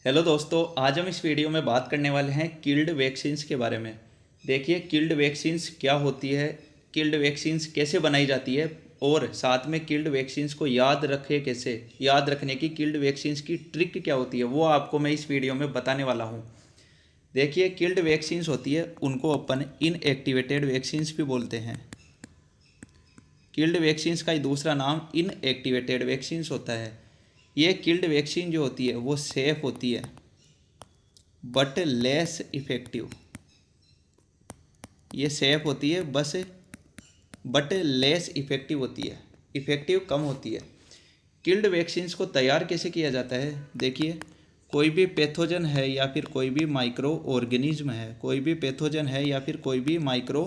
Hello दोस्तों, आज हम इस वीडियो में बात करने वाले हैं किल्ड वैक्सीन्स के बारे में। देखिए किल्ड वैक्सीन्स क्या होती है, किल्ड वैक्सीन्स कैसे बनाई जाती है और साथ में किल्ड वैक्सीन्स को याद रखे कैसे, याद रखने की किल्ड वैक्सीन्स की ट्रिक क्या होती है वो आपको मैं इस वीडियो में बताने वाला हूँ। देखिए किल्ड वैक्सीन्स होती है उनको अपन इनएक्टिवेटेड वैक्सीन्स भी बोलते हैं। किल्ड वैक्सीन्स का ही दूसरा नाम इनएक्टिवेटेड वैक्सीन्स होता है। ये किल्ड वैक्सीन जो होती है वो सेफ होती है बट लेस इफ़ेक्टिव। ये सेफ होती है बस बट लेस इफ़ेक्टिव होती है, इफ़ेक्टिव कम होती है। किल्ड वैक्सीन्स को तैयार कैसे किया जाता है? देखिए कोई भी पैथोजन है या फिर कोई भी माइक्रो ऑर्गेनिज्म है, कोई भी पैथोजन है या फिर कोई भी माइक्रो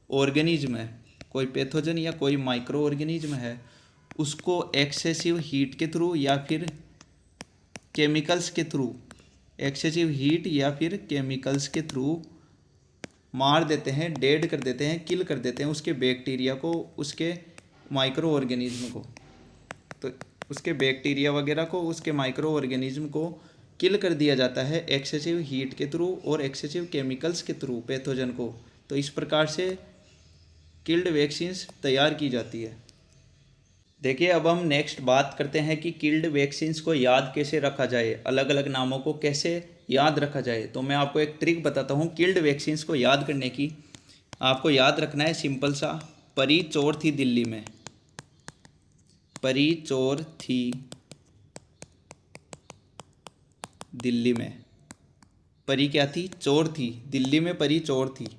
ऑर्गेनिज्म है, कोई पैथोजन या कोई माइक्रो ऑर्गेनिज्म है, उसको एक्सेसिव हीट के थ्रू या फिर केमिकल्स के थ्रू, एक्सेसिव हीट या फिर केमिकल्स के थ्रू मार देते हैं, डेड कर देते हैं, किल कर देते हैं उसके बैक्टीरिया को, उसके माइक्रो ऑर्गेनिज्म को। तो उसके बैक्टीरिया वगैरह को, उसके माइक्रो ऑर्गेनिज्म को किल कर दिया जाता है एक्सेसिव हीट के थ्रू और एक्सेसिव केमिकल्स के थ्रू पैथोजन को। तो इस प्रकार से किल्ड वैक्सीन्स तैयार की जाती है। देखिए अब हम नेक्स्ट बात करते हैं कि किल्ड वैक्सीन्स को याद कैसे रखा जाए, अलग अलग नामों को कैसे याद रखा जाए। तो मैं आपको एक ट्रिक बताता हूँ किल्ड वैक्सीन्स को याद करने की। आपको याद रखना है सिंपल सा, परी चोर थी दिल्ली में, परी चोर थी दिल्ली में। परी क्या थी? चोर थी। दिल्ली में परी चोर थी।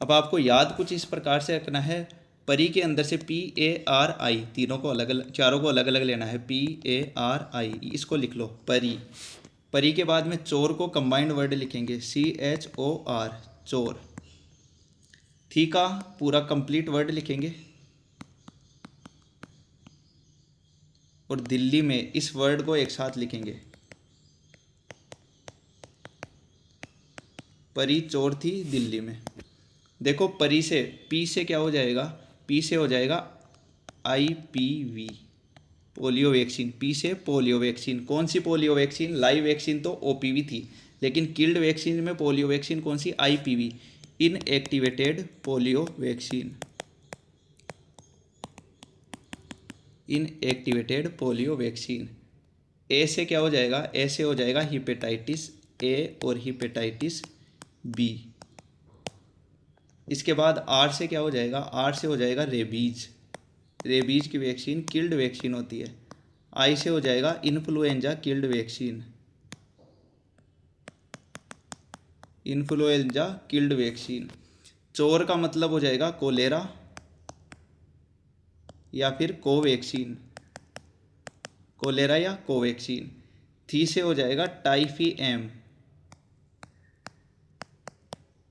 अब आपको याद कुछ इस प्रकार से रखना है, परी के अंदर से PARI, तीनों को अलग अलग, चारों को अलग अलग लेना है। PARI इसको लिख लो परी। परी के बाद में चोर को कंबाइंड वर्ड लिखेंगे CHOR, चोर। थी का पूरा कंप्लीट वर्ड लिखेंगे और दिल्ली में इस वर्ड को एक साथ लिखेंगे। परी चोर थी दिल्ली में। देखो परी से, पी से क्या हो जाएगा? पी से हो जाएगा IPV, पोलियो वैक्सीन। पी से पोलियो वैक्सीन। कौन सी पोलियो वैक्सीन? लाइव वैक्सीन तो OPV थी, लेकिन किल्ड वैक्सीन में पोलियो वैक्सीन कौन सी? IPV, inactivated polio vaccine, inactivated polio vaccine. A से क्या हो जाएगा? ए से हो जाएगा हिपेटाइटिस A और हिपेटाइटिस B। इसके बाद आर से क्या हो जाएगा? आर से हो जाएगा रेबीज। रेबीज की वैक्सीन किल्ड वैक्सीन होती है। आई से हो जाएगा influenza killed vaccine, influenza killed vaccine. चोर का मतलब हो जाएगा कोलेरा या फिर कोवैक्सीन, कोलेरा या कोवैक्सीन। थी से हो जाएगा Typhim,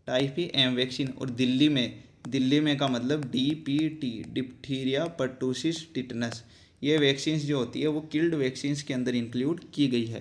Typhim vaccine. और दिल्ली में, दिल्ली में का मतलब DPT, डिप्थीरिया पर्टूसिस टिटनस। ये वैक्सीन्स जो होती है वो किल्ड वैक्सीन्स के अंदर इंक्लूड की गई है।